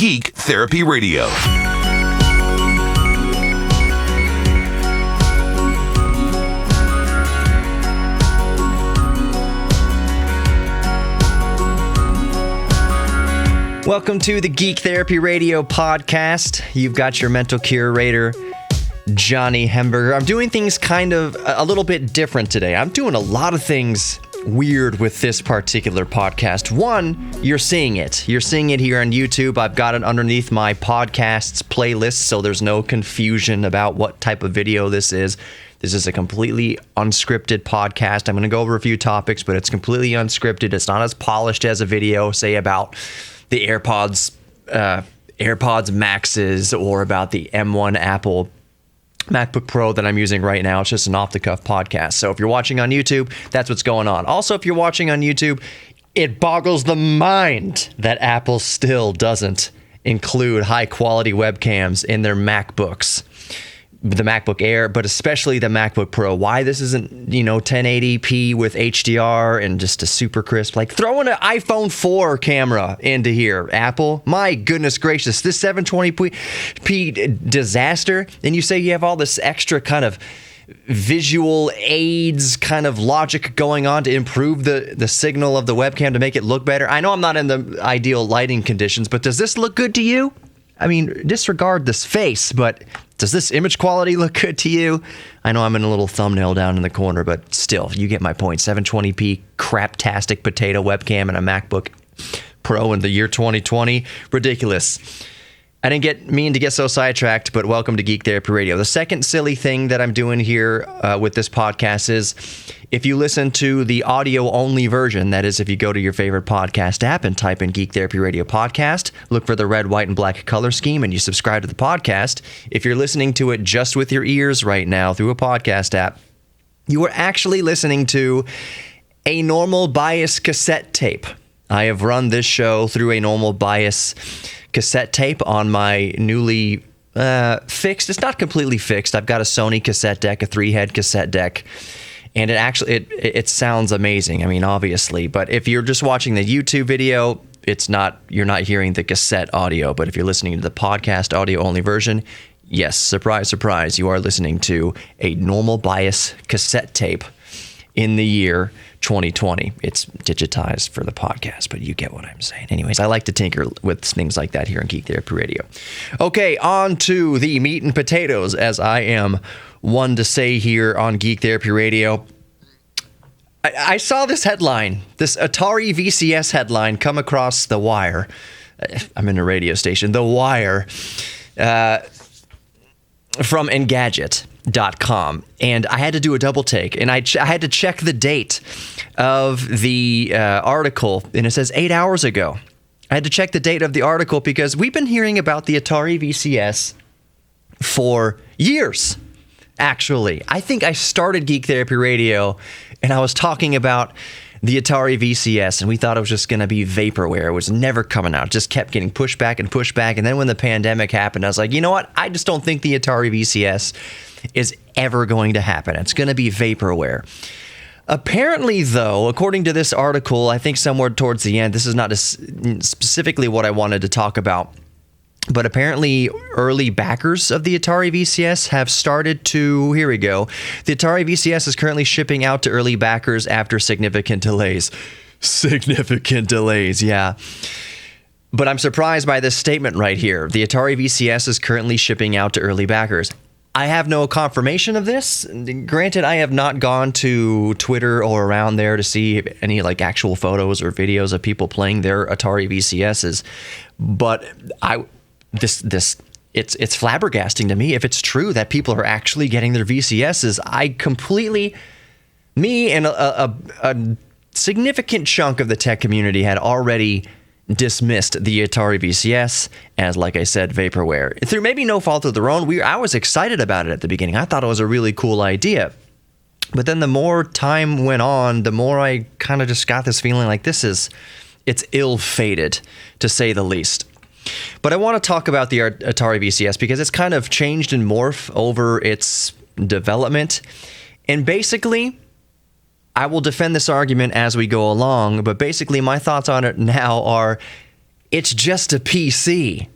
Geek Therapy Radio. Welcome to the Geek Therapy Radio podcast. You've got your mental curator, Johnny Hemberger. I'm doing things kind of a little bit different today. I'm doing a lot of things weird with this particular podcast. One, you're seeing it. You're seeing it here on YouTube. I've got it underneath my podcasts playlist, so there's no confusion about what type of video this is. This is a completely unscripted podcast. I'm going to go over a few topics, but it's completely unscripted. It's not as polished as a video, say, about the AirPods Maxes or about the M1 Apple MacBook Pro that I'm using right now. It's just an off-the-cuff podcast. So if you're watching on YouTube, that's what's going on. Also, if you're watching on YouTube, it boggles the mind that Apple still doesn't include high-quality webcams in their MacBooks. The MacBook Air, but especially the MacBook Pro. Why this isn't, 1080p with HDR and just a super crisp, like throwing an iPhone 4 camera into here, Apple. My goodness gracious, this 720p disaster. And you say you have all this extra kind of visual aids kind of logic going on to improve the signal of the webcam to make it look better. I know I'm not in the ideal lighting conditions, but does this look good to you? I mean, disregard this face, but does this image quality look good to you? I know I'm in a little thumbnail down in the corner, but still, you get my point. 720p craptastic potato webcam and a MacBook Pro in the year 2020. Ridiculous. I didn't mean to get so sidetracked, but welcome to Geek Therapy Radio. The second silly thing that I'm doing here with this podcast is if you listen to the audio-only version, that is, if you go to your favorite podcast app and type in Geek Therapy Radio Podcast, look for the red, white, and black color scheme, and you subscribe to the podcast. If you're listening to it just with your ears right now through a podcast app, you are actually listening to a normal bias cassette tape. I have run this show through a normal bias cassette tape on my newly fixed. It's not completely fixed. I've got a Sony cassette deck, a 3-head cassette deck, and it sounds amazing. I mean, obviously, but if you're just watching the YouTube video, you're not hearing the cassette audio. But if you're listening to the podcast audio only version, yes, surprise, surprise, you are listening to a normal bias cassette tape in the year 2020. It's digitized for the podcast, but you get what I'm saying. Anyways, I like to tinker with things like that here on Geek Therapy Radio. Okay, on to the meat and potatoes, as I am one to say here on Geek Therapy Radio. I saw this headline, this Atari VCS headline, come across the wire. I'm in a radio station. The Wire from Engadget.com, and I had to do a double take, and I had to check the date of the article, and it says 8 hours ago. I had to check the date of the article because we've been hearing about the Atari VCS for years, actually. I think I started Geek Therapy Radio, and I was talking about the Atari VCS, and we thought it was just going to be vaporware. It was never coming out. It just kept getting pushed back, and then when the pandemic happened, I was like, you know what? I just don't think the Atari VCS is ever going to happen. It's going to be vaporware. Apparently, though, according to this article, I think somewhere towards the end, this is not specifically what I wanted to talk about, but apparently early backers of the Atari VCS have started to, here we go. The Atari VCS is currently shipping out to early backers after significant delays. Significant delays, yeah. But I'm surprised by this statement right here. The Atari VCS is currently shipping out to early backers. I have no confirmation of this. Granted, I have not gone to Twitter or around there to see any actual photos or videos of people playing their Atari VCSs, but it's flabbergasting to me if it's true that people are actually getting their VCSs. Me and a significant chunk of the tech community had already dismissed the Atari VCS as, like I said, vaporware. Through maybe no fault of their own, I was excited about it at the beginning. I thought it was a really cool idea. But then the more time went on, the more I kind of just got this feeling like it's ill-fated, to say the least. But I want to talk about the Atari VCS because it's kind of changed and morphed over its development. And basically, I will defend this argument as we go along, but basically my thoughts on it now are, it's just a PC.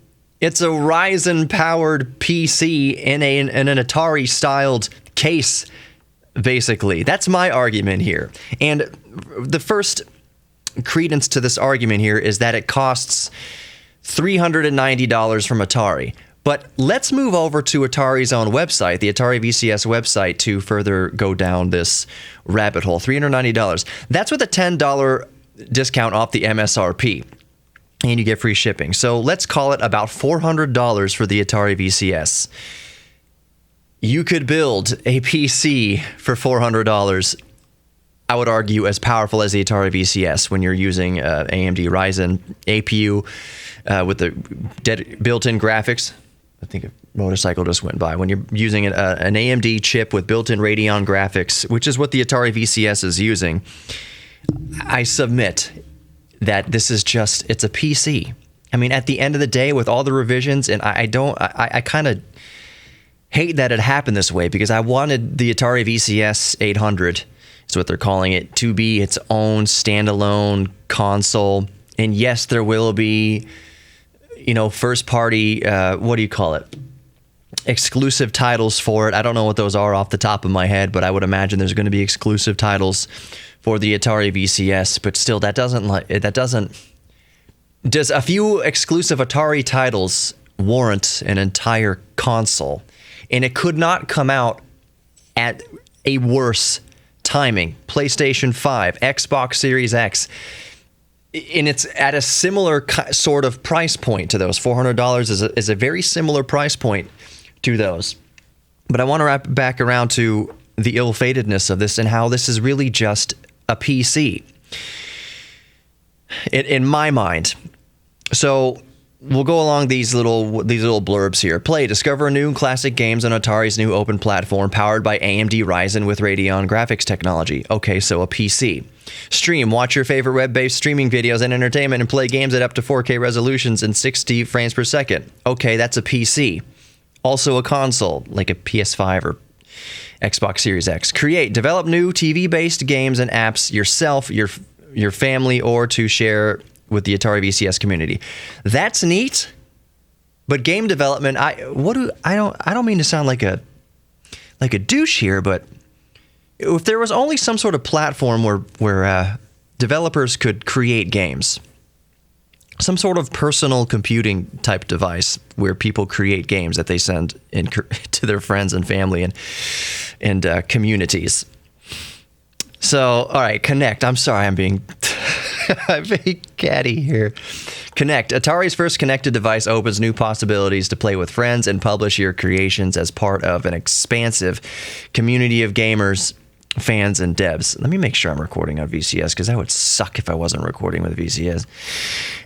It's a Ryzen-powered PC in an Atari-styled case, basically. That's my argument here. And the first credence to this argument here is that it costs $390 from Atari. But let's move over to Atari's own website, the Atari VCS website, to further go down this rabbit hole. $390. That's with a $10 discount off the MSRP. And you get free shipping. So let's call it about $400 for the Atari VCS. You could build a PC for $400, I would argue, as powerful as the Atari VCS when you're using AMD Ryzen APU with the built-in graphics. I think a motorcycle just went by. When you're using an AMD chip with built-in Radeon graphics, which is what the Atari VCS is using, I submit that this is it's a PC. I mean, at the end of the day, with all the revisions, and I kind of hate that it happened this way, because I wanted the Atari VCS 800, is what they're calling it, to be its own standalone console. And yes, there will be, first party, what do you call it? Exclusive titles for it. I don't know what those are off the top of my head, but I would imagine there's going to be exclusive titles for the Atari VCS. But still, does a few exclusive Atari titles warrant an entire console? And it could not come out at a worse timing. PlayStation 5, Xbox Series X, and it's at a similar sort of price point to those. $400 is a very similar price point to those. But I want to wrap back around to the ill-fatedness of this and how this is really just a PC in my mind. So we'll go along these little blurbs here. Play, discover new classic games on Atari's new open platform powered by AMD Ryzen with Radeon graphics technology. Okay, so a PC. Stream, watch your favorite web-based streaming videos and entertainment and play games at up to 4K resolutions and 60 frames per second. Okay, that's a PC. Also a console, like a PS5 or Xbox Series X. Create, develop new TV-based games and apps yourself, your family, or to share with the Atari VCS community. That's neat, but game development, I don't mean to sound like a douche here, but if there was only some sort of platform where developers could create games, some sort of personal computing type device where people create games that they send to their friends and family and communities. So, all right, Connect. I'm sorry, I'm being catty here. Connect. Atari's first connected device opens new possibilities to play with friends and publish your creations as part of an expansive community of gamers, fans, and devs. Let me make sure I'm recording on VCS, because that would suck if I wasn't recording with VCS.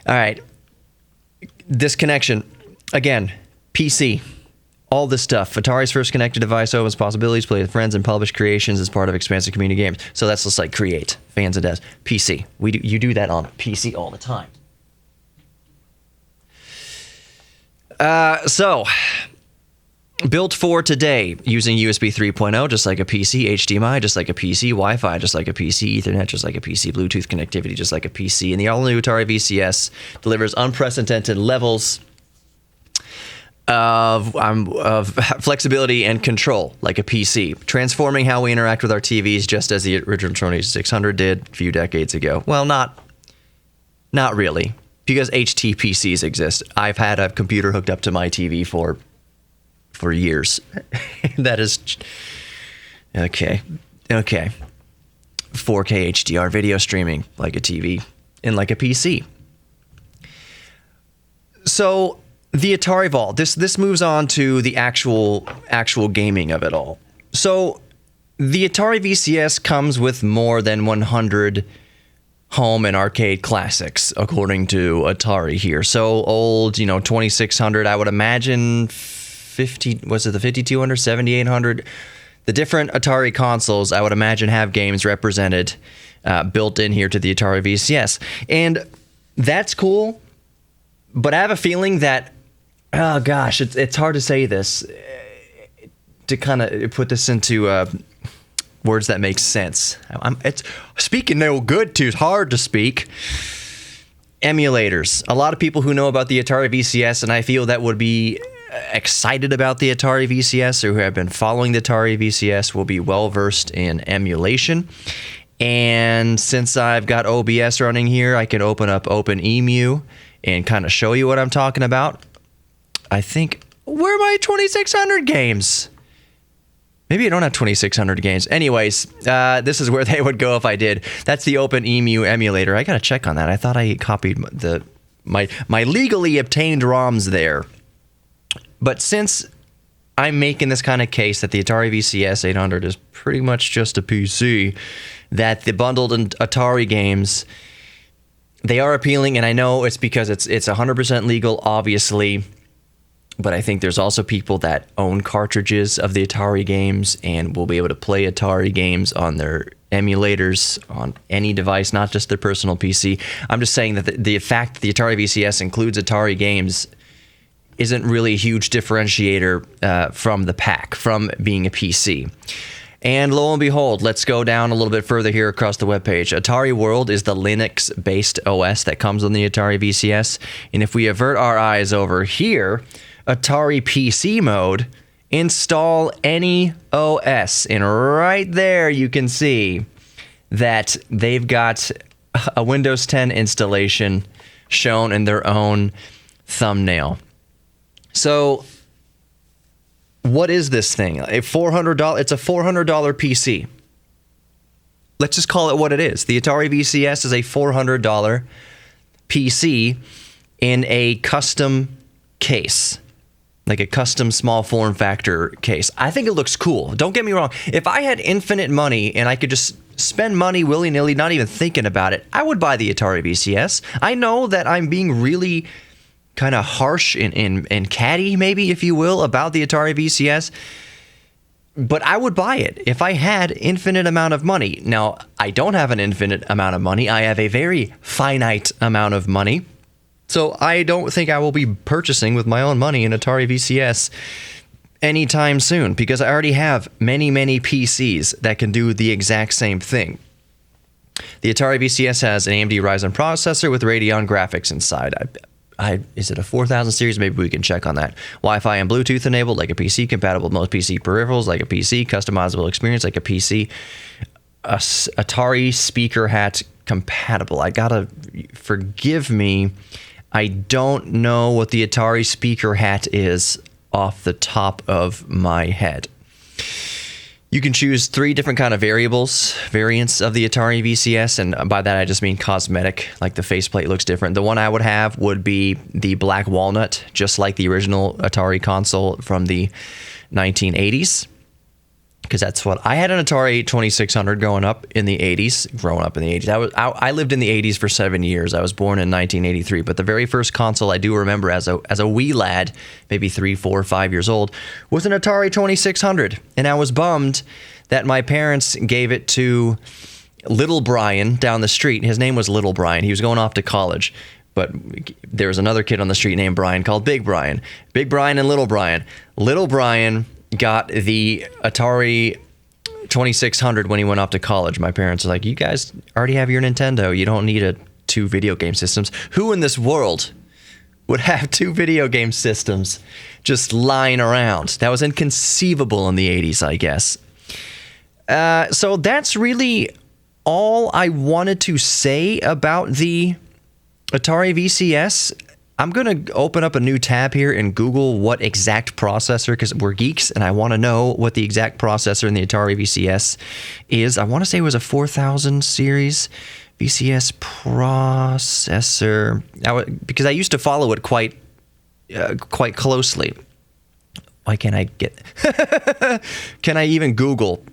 All right. This connection, again, PC. All this stuff. Atari's first connected device opens possibilities, play with friends, and publish creations as part of expansive community games. So that's just like create, fans and devs. PC. You do that on PC all the time. So, built for today using USB 3.0, just like a PC, HDMI, just like a PC, Wi-Fi, just like a PC, Ethernet, just like a PC, Bluetooth connectivity, just like a PC. And the all-new Atari VCS delivers unprecedented levels of flexibility and control, like a PC, transforming how we interact with our TVs, just as the original 2600 did a few decades ago. Well, not really, because HTPCs exist. I've had a computer hooked up to my TV for years. That is okay. 4K HDR video streaming, like a TV and like a PC. So the Atari Vault, this moves on to the actual gaming of it all. So the Atari VCS comes with more than 100 home and arcade classics, according to Atari here. So old, 2600, I would imagine 50, was it the 5200, 7800? The different Atari consoles, I would imagine, have games represented, built in here to the Atari VCS. And that's cool, but I have a feeling that, oh gosh, it's hard to say this, to kind of put this into words that make sense. It's speaking no good too hard to speak. Emulators. A lot of people who know about the Atari VCS, and I feel that would be excited about the Atari VCS or who have been following the Atari VCS will be well versed in emulation. And since I've got OBS running here, I can open up OpenEMU and kind of show you what I'm talking about. I think, where are my 2600 games? Maybe I don't have 2600 games. Anyways, this is where they would go if I did. That's the OpenEMU emulator. I gotta check on that. I thought I copied my legally obtained ROMs there. But since I'm making this kind of case that the Atari VCS 800 is pretty much just a PC, that the bundled Atari games, they are appealing, and I know it's because it's 100% legal, obviously, but I think there's also people that own cartridges of the Atari games and will be able to play Atari games on their emulators on any device, not just their personal PC. I'm just saying that the fact that the Atari VCS includes Atari games isn't really a huge differentiator from the pack, from being a PC. And lo and behold, let's go down a little bit further here across the webpage. Atari World is the Linux-based OS that comes on the Atari VCS. And if we avert our eyes over here, Atari PC mode, install any OS. And right there you can see that they've got a Windows 10 installation shown in their own thumbnail. So what is this thing? It's a $400 PC. Let's just call it what it is. The Atari VCS is a $400 PC in a custom case, like a custom small form factor case. I think it looks cool. Don't get me wrong. If I had infinite money and I could just spend money willy-nilly, not even thinking about it, I would buy the Atari VCS. I know that I'm being really kind of harsh and catty, maybe, if you will, about the Atari VCS, but I would buy it if I had infinite amount of money. Now, I don't have an infinite amount of money. I have a very finite amount of money, so I don't think I will be purchasing with my own money an Atari VCS anytime soon, because I already have many, many PCs that can do the exact same thing. The Atari VCS has an AMD Ryzen processor with Radeon graphics inside. Is it a 4000 series? Maybe we can check on that. Wi-Fi and Bluetooth enabled like a PC, compatible with most PC peripherals like a PC, customizable experience like a PC, Atari speaker hat compatible. I gotta, forgive me, I don't know what the Atari speaker hat is off the top of my head. You can choose 3 different kind of variants of the Atari VCS, and by that I just mean cosmetic, like the faceplate looks different. The one I would have would be the black walnut, just like the original Atari console from the 1980s, because that's what I had. An Atari 2600 growing up in the 80s. I lived in the 80s for 7 years. I was born in 1983, but the very first console I do remember as a wee lad, maybe 3, 4, 5 years old, was an Atari 2600, and I was bummed that my parents gave it to Little Brian down the street. His name was Little Brian. He was going off to college, but there was another kid on the street named Brian called Big Brian. Big Brian and Little Brian. Little Brian got the Atari 2600 when he went off to college. My parents were like, you guys already have your Nintendo. You don't need 2 video game systems. Who in this world would have 2 video game systems just lying around? That was inconceivable in the 80s, I guess. So that's really all I wanted to say about the Atari VCS. I'm going to open up a new tab here and Google what exact processor, because we're geeks and I want to know what the exact processor in the Atari VCS is. I want to say it was a 4000 series VCS processor, because I used to follow it quite closely. Why can't I get... Can I even Google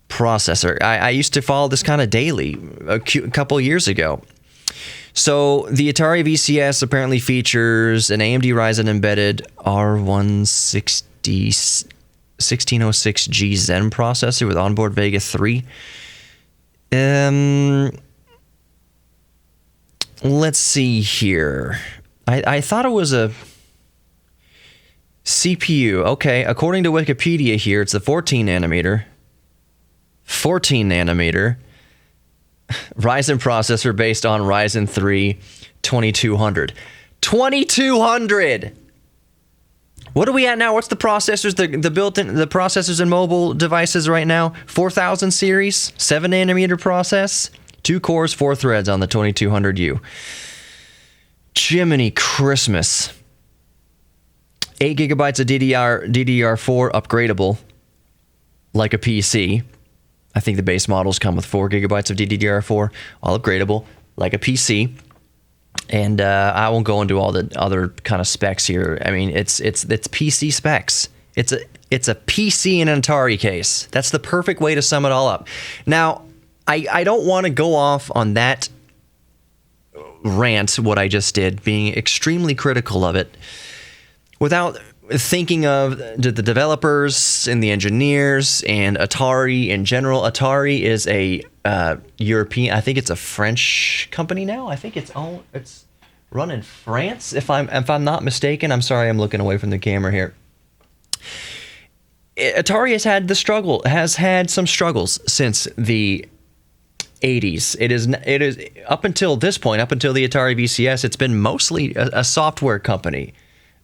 processor? I used to follow this kind of daily a couple years ago. So the Atari VCS apparently features an AMD Ryzen embedded R160-1606G Zen processor with onboard Vega 3. Let's see here. I thought it was a CPU. Okay, according to Wikipedia here, it's the 14 nanometer. 14 nanometer. Ryzen processor based on Ryzen 3 2200. 2200! What are we at now? What's the processors, the built-in, the processors in mobile devices right now? 4000 series, 7 nanometer process, 2 cores, 4 threads on the 2200U. Jiminy Christmas. 8 gigabytes of DDR4 upgradable, like a PC. I think the base models come with 4 gigabytes of DDR4, all upgradable, like a PC. And I won't go into all the other kind of specs here. I mean, it's PC specs. It's a PC in an Atari case. That's the perfect way to sum it all up. Now, I don't want to go off on that rant, what I just did, being extremely critical of it, without thinking of the developers and the engineers and Atari in general. Atari is a European, I think it's a French company now. I think it's run in France, if I'm not mistaken. I'm sorry, I'm looking away from the camera here. Atari has had some struggles since the 80s. It is up until this point, up until the Atari VCS, it's been mostly a software company.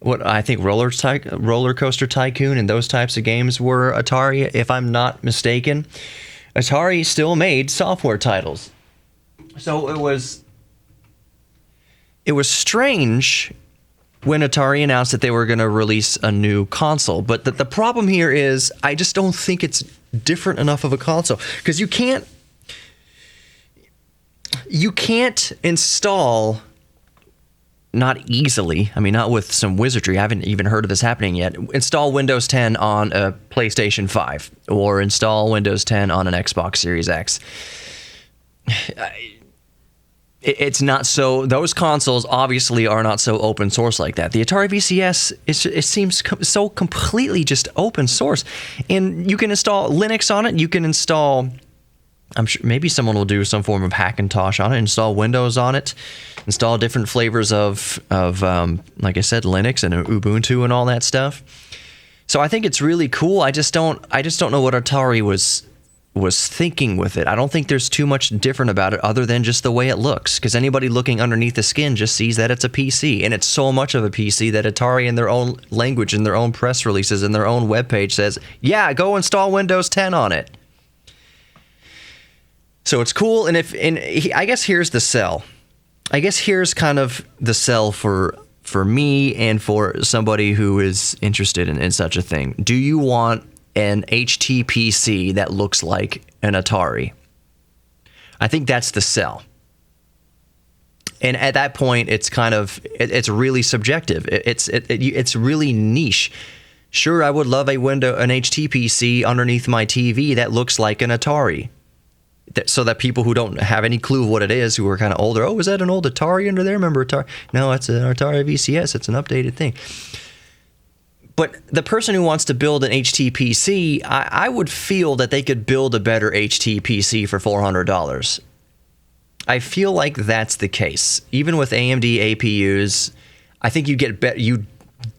What I think Roller Coaster Tycoon and those types of games were Atari, if I'm not mistaken. Atari still made software titles. So it was strange when Atari announced that they were going to release a new console. But the problem here is I just don't think it's different enough of a console, because you can't install, not easily, I mean, not with some wizardry, I haven't even heard of this happening yet, install Windows 10 on a PlayStation 5 or install Windows 10 on an Xbox Series X. It's not so, those consoles obviously are not so open source like that. The Atari VCS, it seems so completely just open source. And you can install Linux on it, you can install, I'm sure maybe someone will do some form of Hackintosh on it, install Windows on it, install different flavors of like I said, Linux and Ubuntu and all that stuff. So I think it's really cool. I just don't know what Atari was thinking with it. I don't think there's too much different about it other than just the way it looks, because anybody looking underneath the skin just sees that it's a PC, and it's so much of a PC that Atari, in their own language, in their own press releases, in their own webpage, says, yeah, go install Windows 10 on it. So it's cool, and I guess here's the sell. I guess here's kind of the sell for me and for somebody who is interested in such a thing. Do you want an HTPC that looks like an Atari? I think that's the sell. And at that point, it's kind of, it's really subjective. It's really niche. Sure, I would love an HTPC underneath my TV that looks like an Atari, so that people who don't have any clue what it is, who are kind of older, oh, is that an old Atari under there? Remember Atari? No, it's an Atari VCS. It's an updated thing. But the person who wants to build an HTPC, I would feel that they could build a better HTPC for $400. I feel like that's the case. Even with AMD APUs, I think you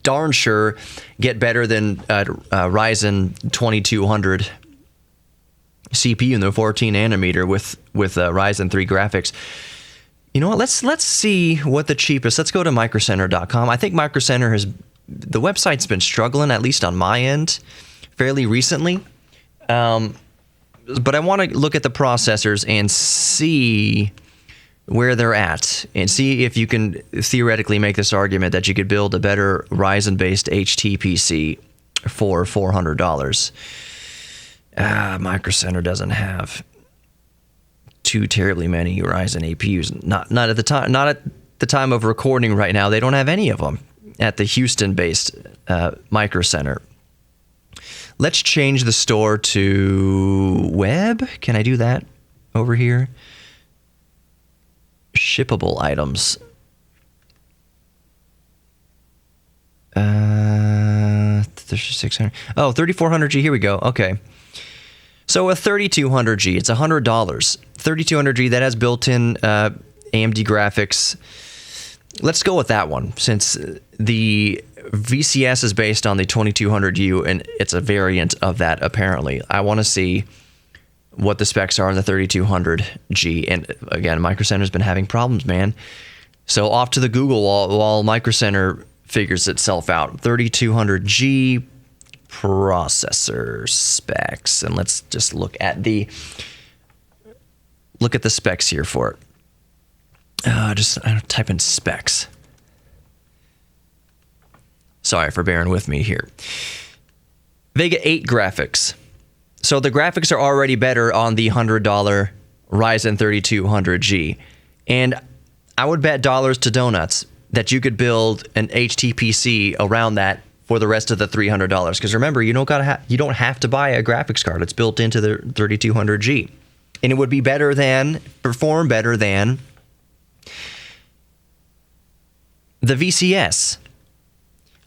darn sure get better than Ryzen 2200 CPU in the 14 nanometer with Ryzen 3 graphics. You know what? Let's see what the cheapest. Let's go to microcenter.com. I think Micro Center the website's been struggling, at least on my end, fairly recently. But I want to look at the processors and see where they're at, and see if you can theoretically make this argument that you could build a better Ryzen-based HTPC for $400. Micro Center doesn't have too terribly many Ryzen APUs. Not at the time of recording right now. They don't have any of them at the Houston-based Micro Center. Let's change the store to web. Can I do that over here? Shippable items. 3600. Oh, 3400G. Here we go. Okay. So a 3200G, it's $100. 3200G, that has built-in AMD graphics. Let's go with that one, since the VCS is based on the 2200U, and it's a variant of that, apparently. I want to see what the specs are in the 3200G. And again, Micro Center's been having problems, man. So off to the Google while Micro Center figures itself out. 3200G processor specs. And let's just look at the specs here for it. Just type in specs. Sorry for bearing with me here. Vega 8 graphics. So the graphics are already better on the $100 Ryzen 3200G. And I would bet dollars to donuts that you could build an HTPC around that for the rest of the $300. Because remember, you don't have to buy a graphics card. It's built into the 3200G. And it would be perform better than the VCS.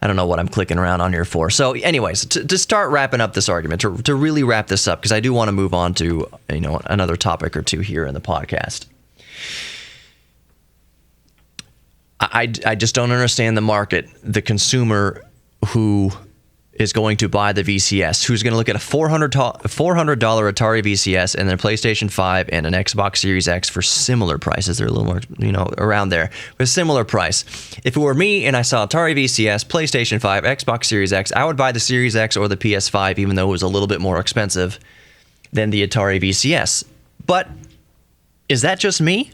I don't know what I'm clicking around on here for. So anyways, to start wrapping up this argument, to really wrap this up, because I do want to move on to another topic or two here in the podcast. I just don't understand the market, the consumer who is going to buy the VCS, who's going to look at a $400 Atari VCS and then a PlayStation 5 and an Xbox Series X for similar prices. They're a little more, around there, but similar price. If it were me and I saw Atari VCS, PlayStation 5, Xbox Series X, I would buy the Series X or the PS5, even though it was a little bit more expensive than the Atari VCS. But is that just me?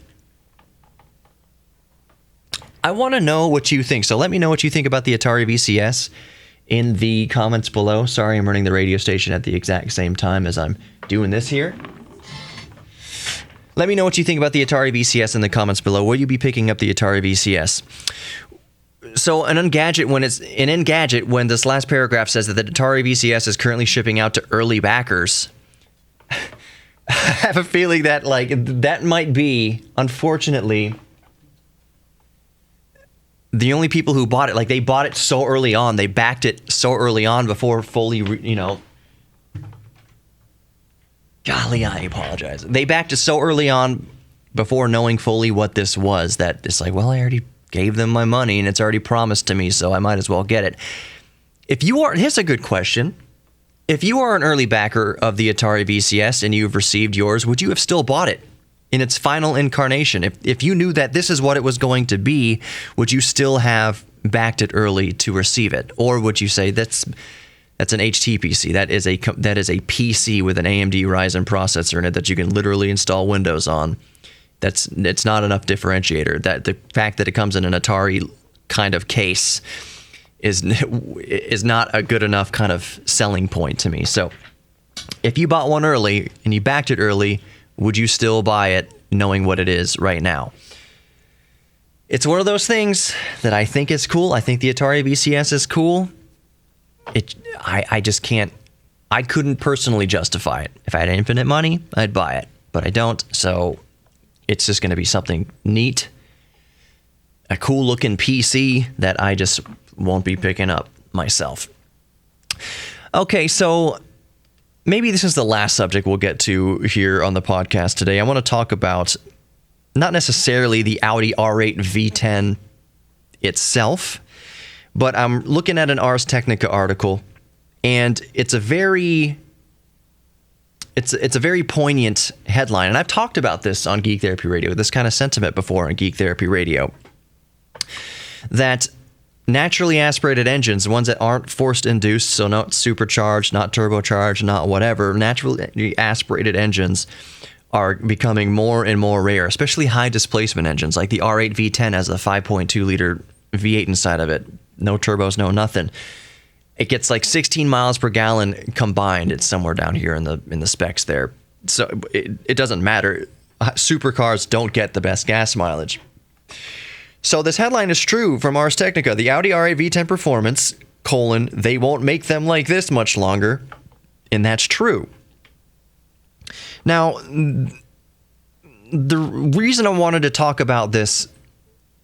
I want to know what you think. So let me know what you think about the Atari VCS in the comments below. Sorry, I'm running the radio station at the exact same time as I'm doing this here. Let me know what you think about the Atari VCS in the comments below. Will you be picking up the Atari VCS? So an Engadget, when this last paragraph says that the Atari VCS is currently shipping out to early backers, I have a feeling that that might be, unfortunately, the only people who bought it, they bought it so early on, they backed it so early on before fully, golly, I apologize. They backed it so early on before knowing fully what this was that it's I already gave them my money and it's already promised to me, so I might as well get it. Here's a good question. If you are an early backer of the Atari VCS and you've received yours, would you have still bought it in its final incarnation? If you knew that this is what it was going to be, would you still have backed it early to receive it? Or would you say that's an HTPC, that is a PC with an AMD Ryzen processor in it that you can literally install Windows on? It's not enough differentiator. That the fact that it comes in an Atari kind of case is not a good enough kind of selling point to me. So if you bought one early and you backed it early, would you still buy it knowing what it is right now? It's one of those things that I think is cool. I think the Atari VCS is cool. I just can't. I couldn't personally justify it. If I had infinite money, I'd buy it, but I don't. So it's just going to be something neat, a cool looking PC that I just won't be picking up myself. Okay, so maybe this is the last subject we'll get to here on the podcast today. I want to talk about not necessarily the Audi R8 V10 itself, but I'm looking at an Ars Technica article, and it's a very poignant headline. And I've talked about this on Geek Therapy Radio, this kind of sentiment before on Geek Therapy Radio, that naturally aspirated engines, ones that aren't forced induced, so not supercharged, not turbocharged, not whatever, naturally aspirated engines are becoming more and more rare, especially high displacement engines like the R8 V10 has a 5.2 liter V8 inside of it. No turbos, no nothing. It gets 16 miles per gallon combined. It's somewhere down here in the specs there. So it doesn't matter. Supercars don't get the best gas mileage. So this headline is true from Ars Technica. The Audi R8 V10 Performance, they won't make them like this much longer. And that's true. Now, the reason I wanted to talk about this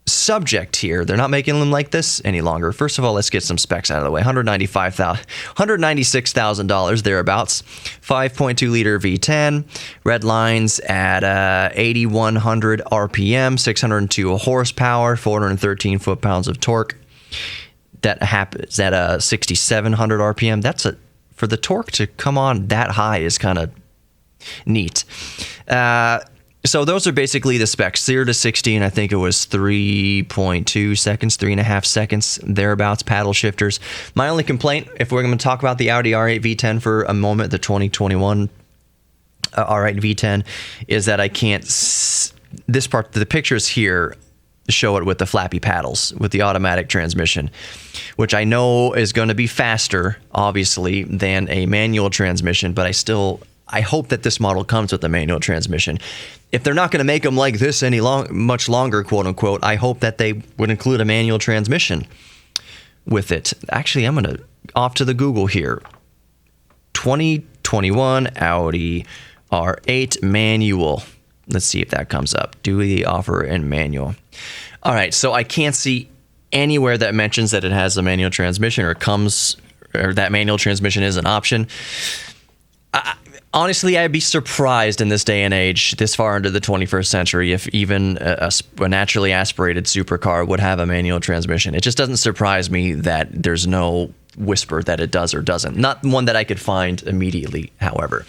subject here, they're not making them like this any longer. First of all, let's get some specs out of the way. $196,000 thereabouts. 5.2 liter V10. Red lines at 8,100 RPM, 602 horsepower, 413 foot-pounds of torque. That happens at 6,700 RPM. For the torque to come on that high is kind of Neat. So those are basically the specs. 0 to 60, and I think it was 3.2 seconds, 3.5 seconds, thereabouts, paddle shifters. My only complaint, if we're going to talk about the Audi R8 V10 for a moment, the 2021 R8 V10, is that I can't... This part, the pictures here show it with the flappy paddles, with the automatic transmission, which I know is going to be faster, obviously, than a manual transmission, but I hope that this model comes with a manual transmission. If they're not going to make them like this much longer, quote unquote, I hope that they would include a manual transmission with it. Actually, I'm going to off to the Google here. 2021 Audi R8 manual. Let's see if that comes up. Do we offer in manual? All right, so I can't see anywhere that mentions that it has a manual transmission or that manual transmission is an option. Honestly, I'd be surprised in this day and age, this far into the 21st century, if even a naturally aspirated supercar would have a manual transmission. It just doesn't surprise me that there's no whisper that it does or doesn't. Not one that I could find immediately, however.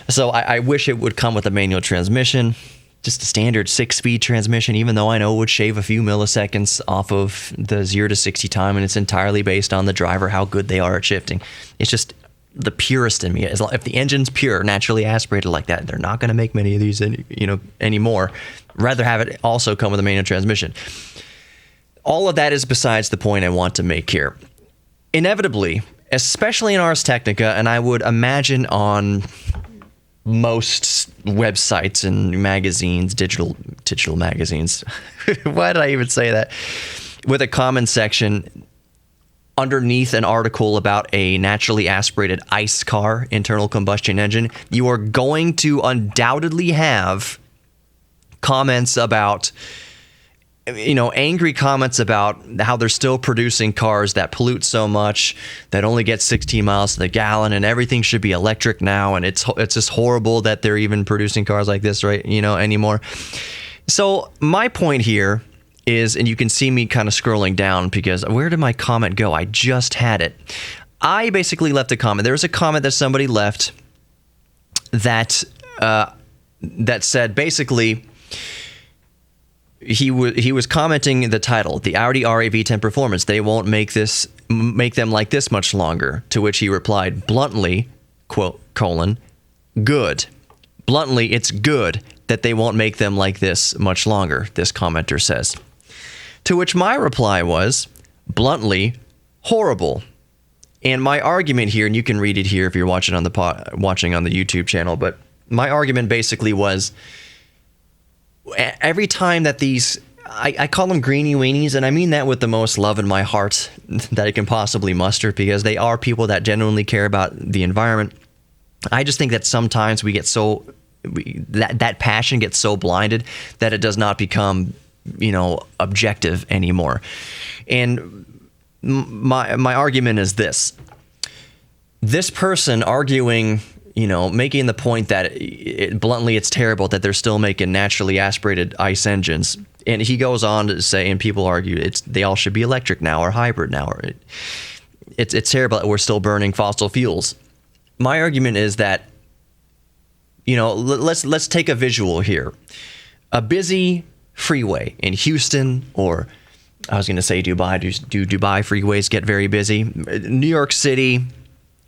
So I wish it would come with a manual transmission, just a standard 6-speed transmission, even though I know it would shave a few milliseconds off of the 0 to 60 time, and it's entirely based on the driver, how good they are at shifting. It's just... the purist in me, if the engine's pure, naturally aspirated like that, they're not going to make many of these, anymore. Rather have it also come with a manual transmission. All of that is besides the point I want to make here. Inevitably, especially in Ars Technica, and I would imagine on most websites and magazines, digital magazines. Why did I even say that? With a comment section underneath an article about a naturally aspirated ICE car, internal combustion engine, you are going to undoubtedly have comments about, angry comments about how they're still producing cars that pollute so much, that only get 16 miles to the gallon, and everything should be electric now, and it's just horrible that they're even producing cars like this, right? Anymore. So my point here is, and you can see me kind of scrolling down because where did my comment go? I just had it. I basically left a comment. There was a comment that somebody left that said basically he was commenting the title, the Audi R8 V10 Performance. They won't make them like this much longer. To which he replied bluntly, quote, good. Bluntly, it's good that they won't make them like this much longer, this commenter says. To which my reply was, bluntly, horrible. And my argument here, and you can read it here if you're watching on the YouTube channel, but my argument basically was, every time that these, I call them greenie weenies, and I mean that with the most love in my heart that I can possibly muster, because they are people that genuinely care about the environment. I just think that sometimes we get that passion gets so blinded that it does not become objective anymore. And my argument is this person arguing, making the point that bluntly it's terrible that they're still making naturally aspirated ICE engines. And he goes on to say, and people argue they all should be electric now or hybrid now, or it's terrible that we're still burning fossil fuels. My argument is that, let's take a visual here. A busy freeway in Houston, or I was going to say Dubai. Do Dubai freeways get very busy? New York City,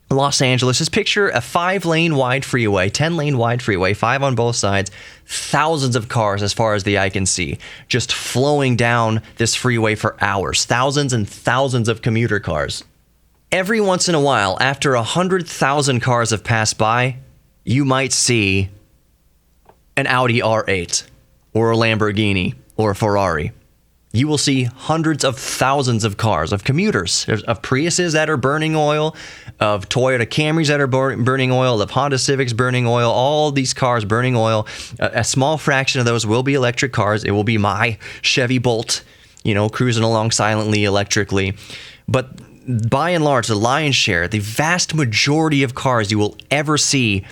Los Angeles. Just picture a 5-lane wide freeway, 10-lane wide freeway, 5 on both sides, thousands of cars as far as the eye can see, just flowing down this freeway for hours, thousands and thousands of commuter cars. Every once in a while, after 100,000 cars have passed by, you might see an Audi R8 or a Lamborghini or a Ferrari. You will see hundreds of thousands of cars, of commuters, of Priuses that are burning oil, of Toyota Camrys that are burning oil, of Honda Civics burning oil, all these cars burning oil. A small fraction of those will be electric cars. It will be my Chevy Bolt, cruising along silently, electrically. But by and large, the lion's share, the vast majority of cars you will ever see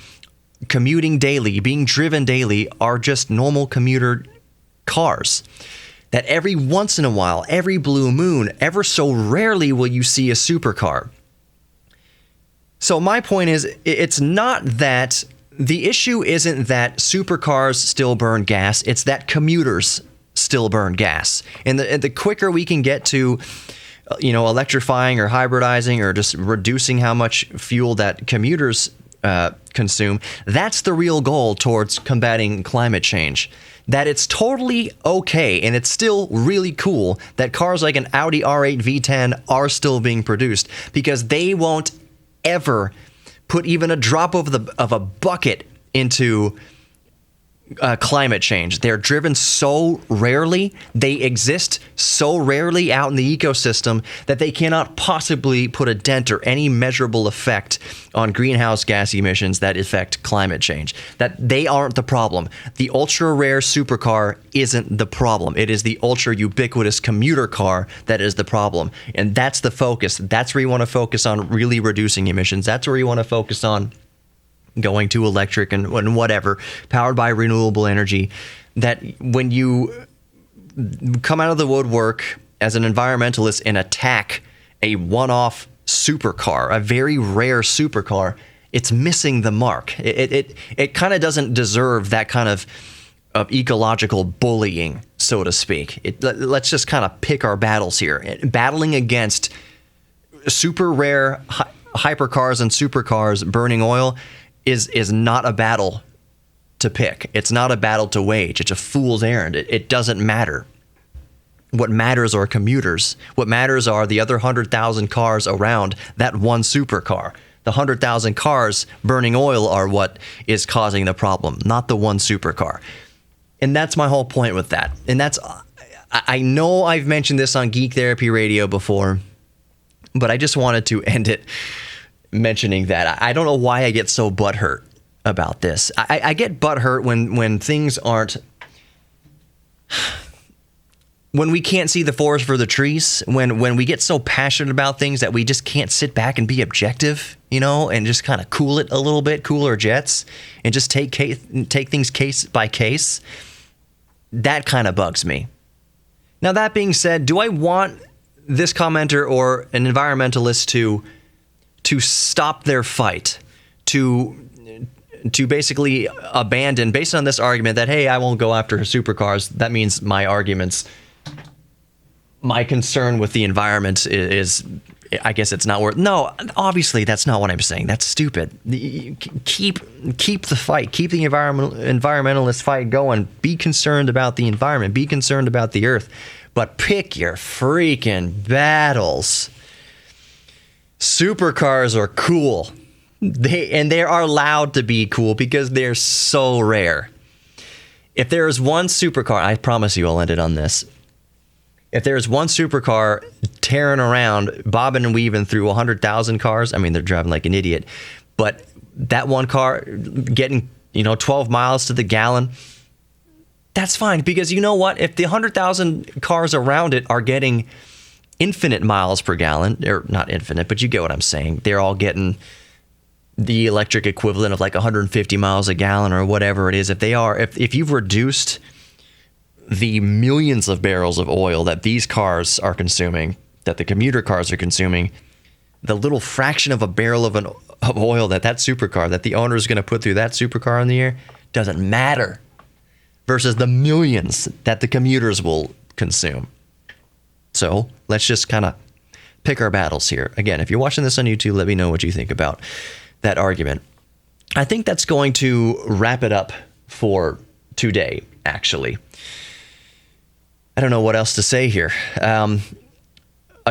commuting daily, being driven daily, are just normal commuter cars. That every once in a while, every blue moon, ever so rarely will you see a supercar. So my point is, it's not that the issue isn't that supercars still burn gas, it's that commuters still burn gas. And the quicker we can get to, electrifying or hybridizing or just reducing how much fuel that commuters consume, that's the real goal towards combating climate change. That it's totally okay, and it's still really cool that cars like an Audi R8 V10 are still being produced, because they won't ever put even a drop of a bucket into climate change. They're driven so rarely, they exist so rarely out in the ecosystem that they cannot possibly put a dent or any measurable effect on greenhouse gas emissions that affect climate change. That they aren't the problem. The ultra rare supercar isn't the problem. It is the ultra ubiquitous commuter car that is the problem. And that's the focus. That's where you want to focus on really reducing emissions. That's where you want to focus on going to electric and whatever, powered by renewable energy. That when you come out of the woodwork as an environmentalist and attack a one-off supercar, a very rare supercar, it's missing the mark. It kind of doesn't deserve that kind of ecological bullying, so to speak. Let's just kind of pick our battles here. Battling against super rare hypercars and supercars burning oil is not a battle to pick. It's not a battle to wage. It's a fool's errand. It doesn't matter. What matters are commuters. What matters are the other 100,000 cars around that one supercar. The 100,000 cars burning oil are what is causing the problem, not the one supercar. And that's my whole point with that. And I know I've mentioned this on Geek Therapy Radio before, but I just wanted to end it mentioning that. I don't know why I get so butthurt about this. I get butthurt when things aren't, when we can't see the forest for the trees, when we get so passionate about things that we just can't sit back and be objective, and just kind of cool it a little bit, cooler jets, and just take things case by case. That kind of bugs me. Now, that being said, do I want this commenter or an environmentalist to stop their fight, to basically abandon, based on this argument that, hey, I won't go after supercars, that means my concern with the environment is, I guess it's not worth. No, obviously that's not what I'm saying. That's stupid. Keep the fight. Keep the environmentalist fight going. Be concerned about the environment. Be concerned about the earth. But pick your freaking battles. Supercars are cool. They are allowed to be cool because they're so rare. If there is one supercar, I promise you I'll end it on this. If there's one supercar tearing around, bobbing and weaving through 100,000 cars, I mean, they're driving like an idiot, but that one car getting, 12 miles to the gallon, that's fine. Because you know what? If the 100,000 cars around it are getting infinite miles per gallon, or not infinite, but you get what I'm saying. They're all getting the electric equivalent of like 150 miles a gallon or whatever it is. If you've reduced the millions of barrels of oil that these cars are consuming, that the commuter cars are consuming, the little fraction of a barrel of oil that supercar, that the owner is going to put through that supercar in the air, doesn't matter, versus the millions that the commuters will consume. So let's just kind of pick our battles here. Again, if you're watching this on YouTube, let me know what you think about that argument. I think that's going to wrap it up for today, actually. I don't know what else to say here.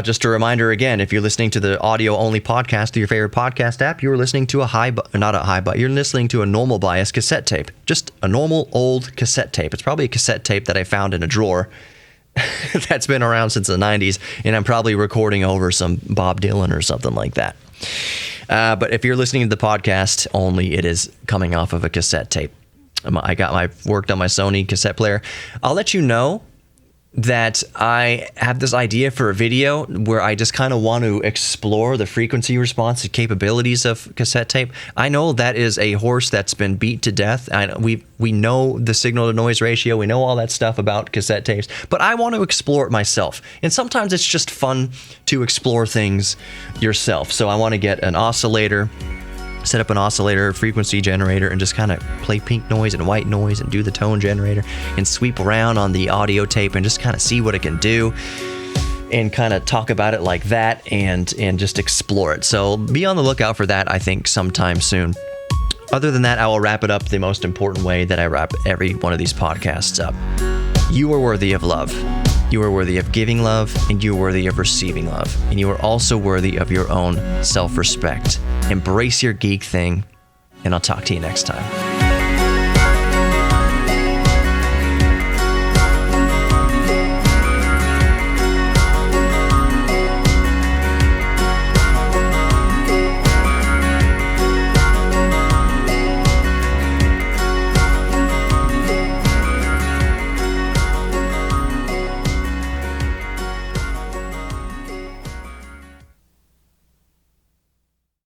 Just a reminder again, if you're listening to the audio-only podcast through your favorite podcast app, you're listening to you're listening to a normal bias cassette tape. Just a normal old cassette tape. It's probably a cassette tape that I found in a drawer that's been around since the 90s, and I'm probably recording over some Bob Dylan or something like that. But if you're listening to the podcast only, it is coming off of a cassette tape. I worked on my Sony cassette player. I'll let you know that I have this idea for a video where I just kind of want to explore the frequency response and capabilities of cassette tape. I know that is a horse that's been beat to death. We know the signal to noise ratio. We know all that stuff about cassette tapes, but I want to explore it myself. And sometimes it's just fun to explore things yourself. So I want to get an oscillator, set up an oscillator, frequency generator, and just kind of play pink noise and white noise and do the tone generator and sweep around on the audio tape and just kind of see what it can do and kind of talk about it like that and just explore it. So be on the lookout for that, I think, sometime soon. Other than that, I will wrap it up the most important way that I wrap every one of these podcasts up. You are worthy of love. You are worthy of giving love, and you are worthy of receiving love. And you are also worthy of your own self-respect. Embrace your geek thing, and I'll talk to you next time.